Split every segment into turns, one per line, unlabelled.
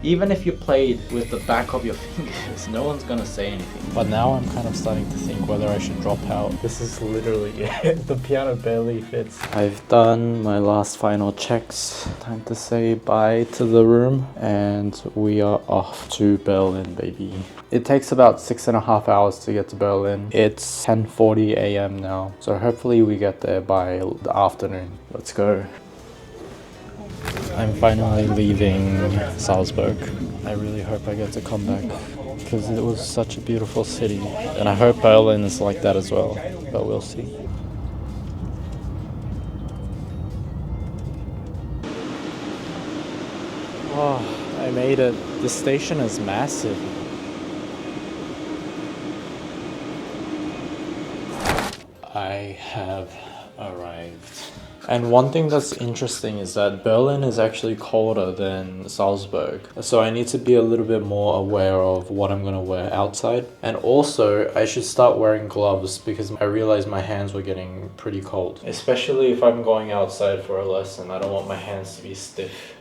Even if you played with the back of your fingers, no one's gonna say anything. But now I'm kind of starting to think whether I should drop out. This is literally it. The piano barely fits. I've done my last final checks. Time to say bye to the room. And we are off to Berlin, baby. It takes about 6.5 hours to get to Berlin. It's 10:40 a.m. now. So hopefully we get there by the afternoon. Let's go. I'm finally leaving Salzburg. I really hope I get to come back because it was such a beautiful city. And I hope Berlin is like that as well, but we'll see. Oh, I made it. This station is massive. I have arrived. And one thing that's interesting is that Berlin is actually colder than Salzburg. So I need to be a little bit more aware of what I'm gonna wear outside. And also, I should start wearing gloves because I realized my hands were getting pretty cold. Especially if I'm going outside for a lesson, I don't want my hands to be stiff.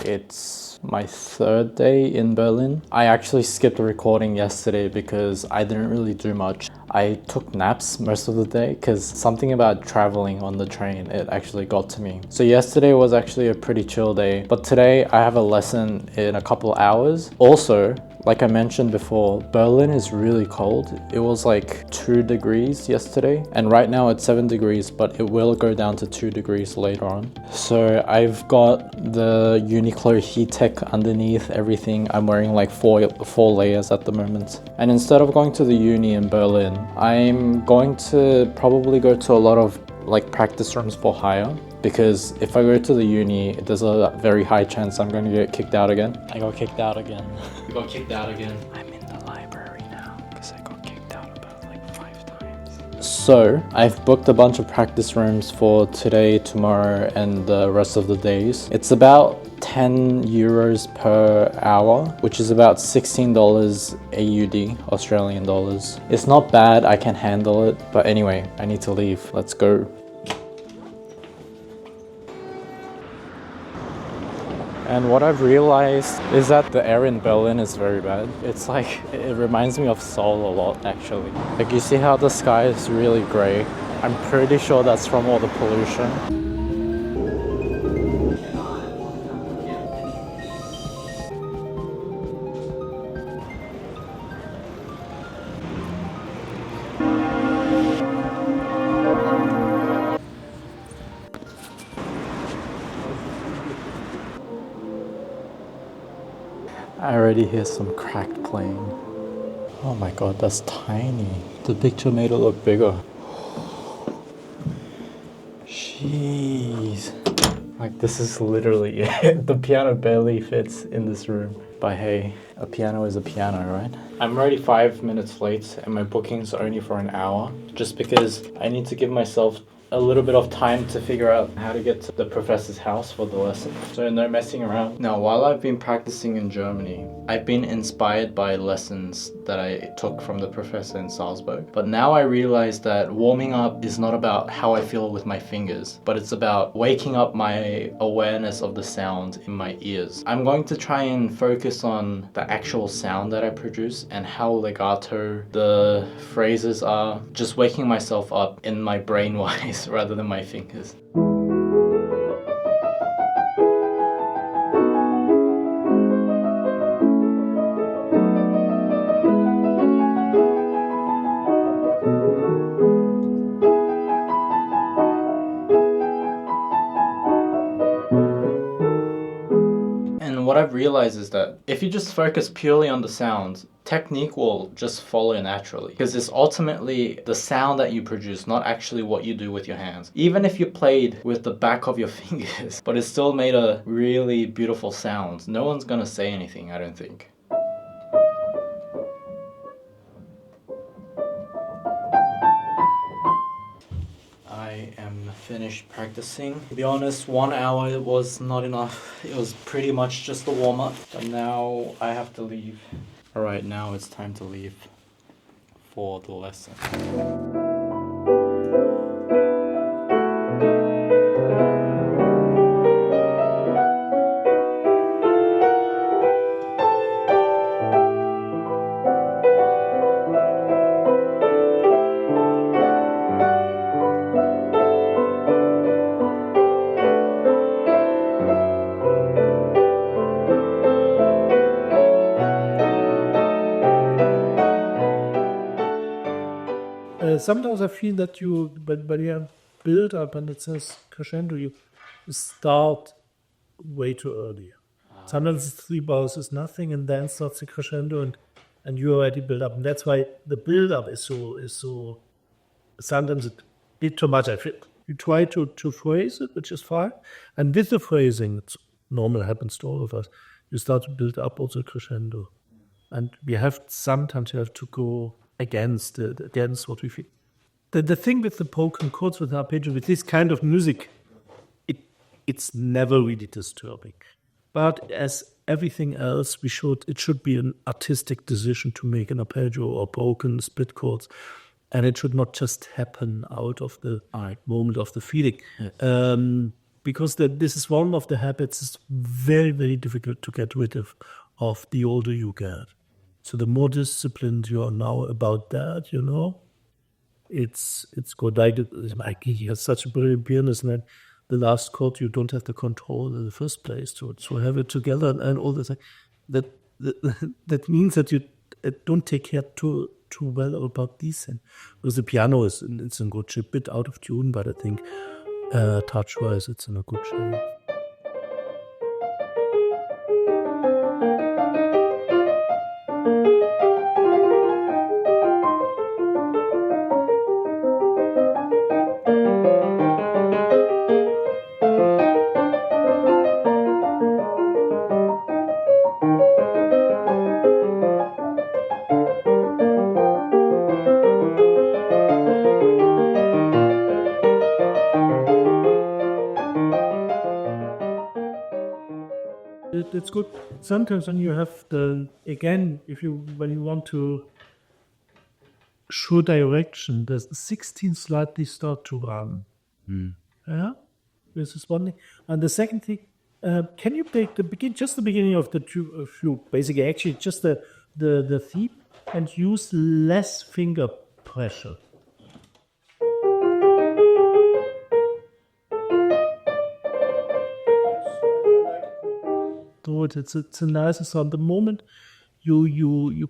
It's my third day in Berlin. I actually skipped recording yesterday because I didn't really do much. I took naps most of the day because something about traveling on the train, it actually got to me. So yesterday was actually a pretty chill day, but today I have a lesson in a couple hours. Also, like I mentioned before, Berlin is really cold. It was like 2 degrees yesterday, and right now it's 7 degrees, but it will go down to 2 degrees later on. So I've got the Uniqlo heat tech underneath everything. I'm wearing like four layers at the moment. And instead of going to the uni in Berlin, I'm going to probably go to a lot of like practice rooms for hire. Because if I go to the uni, there's a very high chance I'm going to get kicked out again. I got kicked out again. You got kicked out again. I'm in the library now because I got kicked out about like 5 times. So I've booked a bunch of practice rooms for today, tomorrow, and the rest of the days. It's about 10 euros per hour, which is about $16 AUD, Australian dollars. It's not bad, I can handle it. But anyway, I need to leave. Let's go. And what I've realized is that the air in Berlin is very bad. It's like, it reminds me of Seoul a lot actually. Like you see how the sky is really gray? I'm pretty sure that's from all the pollution. I already hear some cracked playing. Oh my god, that's tiny. The picture made it look bigger. Jeez. Like this is literally it. The piano barely fits in this room. But hey, a piano is a piano, right? I'm already 5 minutes late and my booking's only for an hour. Just because I need to give myself a little bit of time to figure out how to get to the professor's house for the lesson. So no messing around. Now, while I've been practicing in Germany, I've been inspired by lessons that I took from the professor in Salzburg. But now I realize that warming up is not about how I feel with my fingers, but it's about waking up my awareness of the sound in my ears. I'm going to try and focus on the actual sound that I produce and how legato the phrases are, just waking myself up in my brain wise rather than my fingers. And what I've realized is that if you just focus purely on the sound, technique will just follow naturally. Because it's ultimately the sound that you produce, not actually what you do with your hands. Even if you played with the back of your fingers, but it still made a really beautiful sound, no one's gonna say anything, I don't think. I am finished practicing. To be honest, 1 hour was not enough. It was pretty much just a warm-up. But now I have to leave. Alright, now it's time to leave for the lesson.
Sometimes I feel that when you have build up and it says crescendo, you start way too early. Sometimes 3 bars is nothing, and then starts the crescendo, and you already build up, and that's why the build up is so. Sometimes it bit too much. I feel you try to phrase it, which is fine, and with the phrasing, it's normal, happens to all of us. You start to build up also crescendo, and sometimes you have to go against what we feel. The thing with the broken chords, with arpeggio, with this kind of music, it's never really disturbing. But as everything else, it should be an artistic decision to make an arpeggio or broken split chords, and it should not just happen out of the moment of the feeling. Because this is one of the habits. It's very, very difficult to get rid of the older you get. So the more disciplined you are now about that, it's good. He has such a brilliant pianist, and the last chord you don't have the control in the first place to have it together and all this. That means that you don't take care too well about these things. Because the piano it's in good shape, bit out of tune, but I think touch-wise it's in a good shape. It's good. Sometimes when you have when you want to show direction, the 16 slightly start to run. Yeah, this is one thing. And the second thing, can you take the beginning of the fugue, basically, actually just the theme, and use less finger pressure. It's a nice sound. The moment you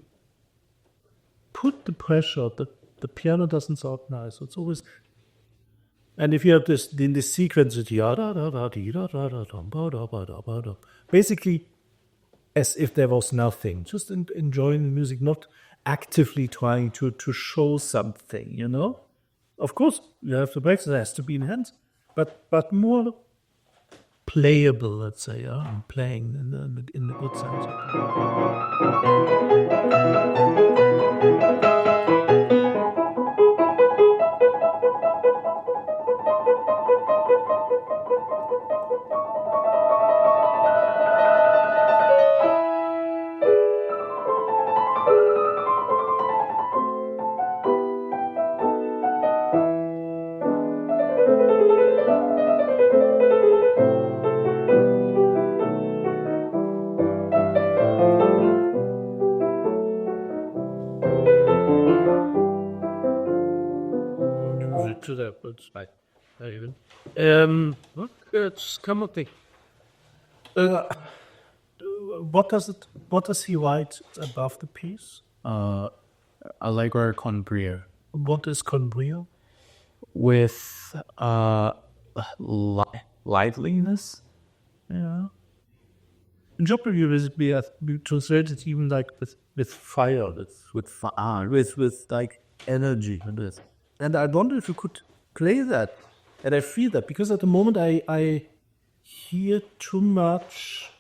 put the pressure, the piano doesn't sound nice. So it's always, and if you have this in this sequence, basically as if there was nothing, just enjoying the music, not actively trying to show something. Of course, you have to practice; it has to be in hands, but more playable, let's say, and playing in the good sense. To the right. Very good. It's come up. What does he write above the piece?
Allegro con brio.
What is con brio?
With liveliness.
Yeah. In job review, we translated even like with fire, with like energy and this. And I wonder if you could play that, and I feel that because at the moment I hear too much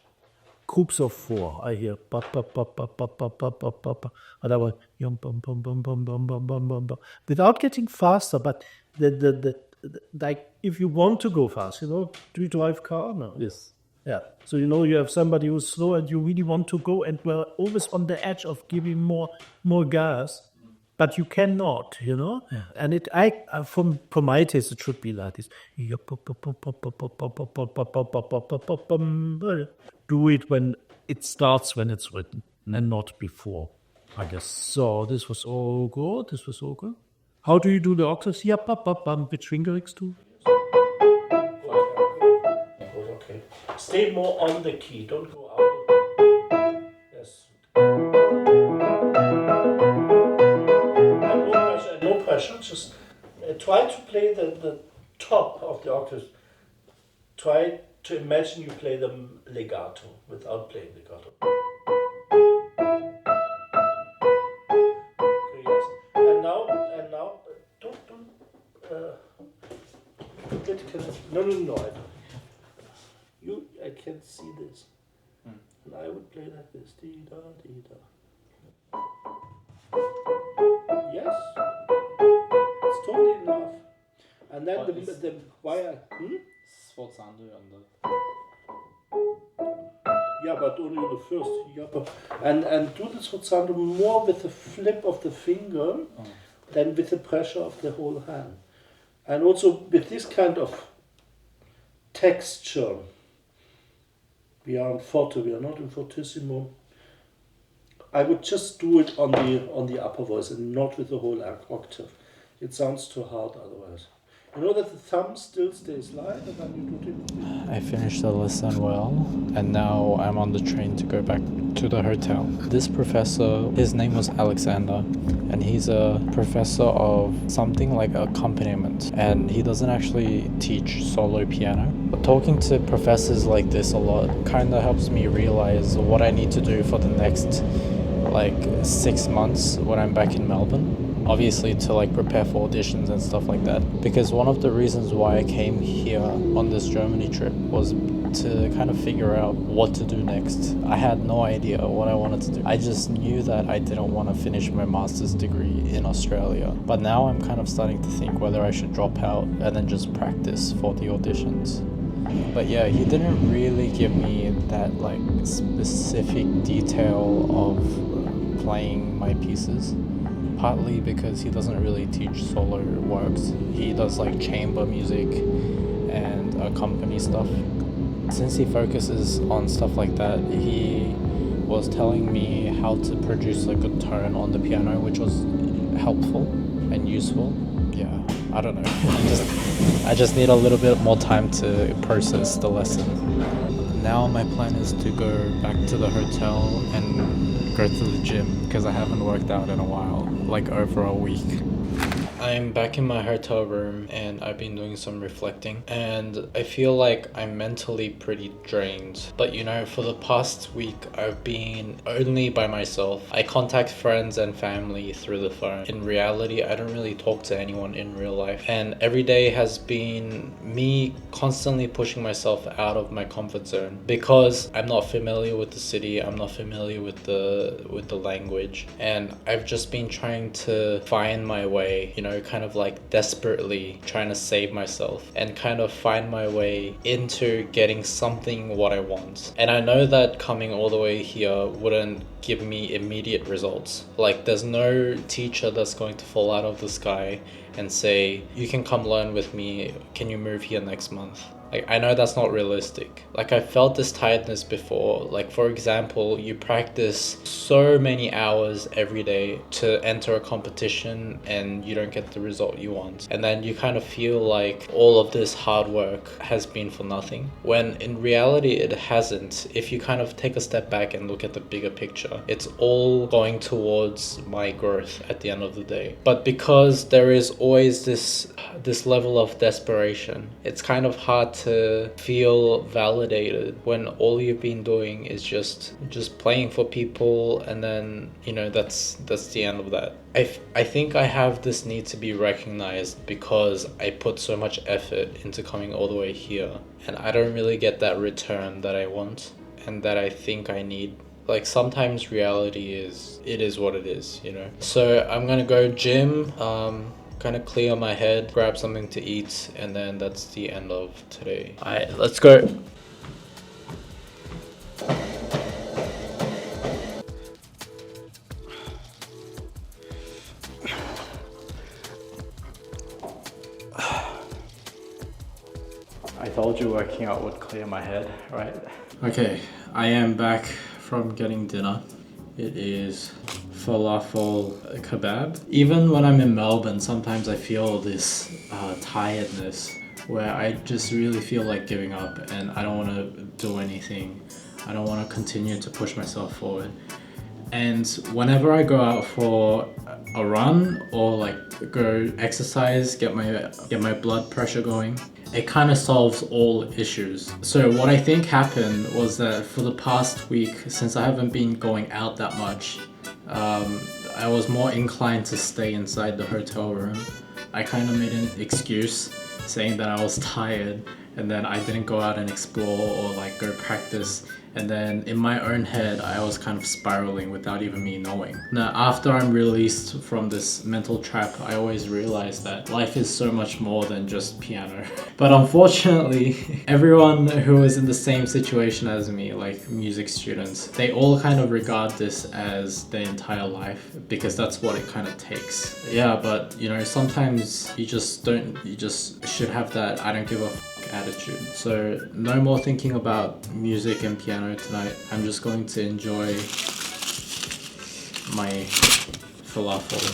groups of four. I hear ba ba ba ba ba ba ba ba ba ba, and I went yum bum bum bum bum bum bum bum bum bum, without getting faster. But the like if you want to go fast, do you drive car? No.
Yes.
Yeah. So you have somebody who's slow, and you really want to go, and we're always on the edge of giving more gas. But you cannot, Yeah. And from my taste, it should be like this. Do it when it starts, when it's written, and not before, I guess. So this was all good. How do you do the octaves? Yeah, which fingerings too? Okay. Stay more on the key. Don't go out. Yes. No pressure. pressure. Just try to play the top of the octave. Try to imagine you play them legato without playing legato. Okay, yes. And now, don't. No. I can see this. And I would play like this. Dee da, dee da. Yes, it's totally enough. And then the wire.
Sforzando on the.
Yeah, but only the first. Yeah, but, and do the sforzando more with the flip of the finger than with the pressure of the whole hand. And also with this kind of texture. We are in forte, we are not in fortissimo. I would just do it on the upper voice and not with the whole octave. It sounds too hard otherwise. You know that the thumb still stays live and then you do it.
I finished the lesson well, and now I'm on the train to go back to the hotel. This professor, his name was Alexander, and he's a professor of something like accompaniment, and he doesn't actually teach solo piano. But talking to professors like this a lot kind of helps me realize what I need to do for the next 6 months when I'm back in Melbourne. Obviously to prepare for auditions and stuff like that, because one of the reasons why I came here on this Germany trip was to kind of figure out what to do next. I had no idea what I wanted to do. I just knew that I didn't want to finish my master's degree in Australia, but now I'm kind of starting to think whether I should drop out and then just practice for the auditions. But yeah, he didn't really give me that specific detail of playing my pieces. Partly because he doesn't really teach solo works. He does chamber music and company stuff. Since he focuses on stuff like that, he was telling me how to produce a good tone on the piano, which was helpful and useful. Yeah, I don't know. I just need a little bit more time to process the lesson. Now my plan is to go back to the hotel and go to the gym because I haven't worked out in a while, over a week. I'm back in my hotel room and I've been doing some reflecting, and I feel like I'm mentally pretty drained. But for the past week I've been only by myself. I contact friends and family through the phone. In reality, I don't really talk to anyone in real life, and every day has been me constantly pushing myself out of my comfort zone because I'm not familiar with the city, I'm not familiar with the language, and I've just been trying to find my way, kind of desperately trying to save myself and kind of find my way into getting something what I want. And I know that coming all the way here wouldn't give me immediate results. There's no teacher that's going to fall out of the sky and say, you can come learn with me, can you move here next month? I know that's not realistic. I felt this tiredness before. For example, you practice so many hours every day to enter a competition and you don't get the result you want. And then you kind of feel like all of this hard work has been for nothing, when in reality it hasn't. If you kind of take a step back and look at the bigger picture, it's all going towards my growth at the end of the day. But because there is always this level of desperation, it's kind of hard to feel validated when all you've been doing is just playing for people, and then that's the end of that. I think I have this need to be recognized because I put so much effort into coming all the way here, and I don't really get that return that I want and that I think I need. Sometimes reality is what it is, So I'm gonna go gym, kind of clear my head, grab something to eat, and then that's the end of today. Alright, let's go. I told you working out would clear my head, right? Okay, I am back from getting dinner. It is falafel kebab. Even when I'm in Melbourne, sometimes I feel this tiredness where I just really feel like giving up and I don't want to do anything. I don't want to continue to push myself forward. And whenever I go out for a run or like go exercise, get my blood pressure going, it kind of solves all issues. So what I think happened was that for the past week, since I haven't been going out that much, I was more inclined to stay inside the hotel room. I kind of made an excuse saying that I was tired, and then I didn't go out and explore or like go practice. And then in my own head, I was kind of spiraling without even me knowing. Now, after I'm released from this mental trap, I always realize that life is so much more than just piano. But unfortunately, everyone who is in the same situation as me, like music students, they all kind of regard this as their entire life because that's what it kind of takes. Yeah, but you know, sometimes you just should have that I don't give a attitude. So no more thinking about music and piano tonight. I'm just going to enjoy my falafel.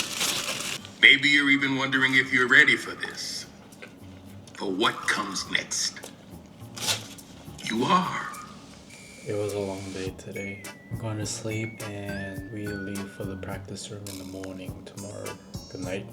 Maybe you're even wondering if you're ready for this. For what comes next. You are.
It was a long day today. I'm going to sleep and we leave for the practice room in the morning tomorrow. Good night.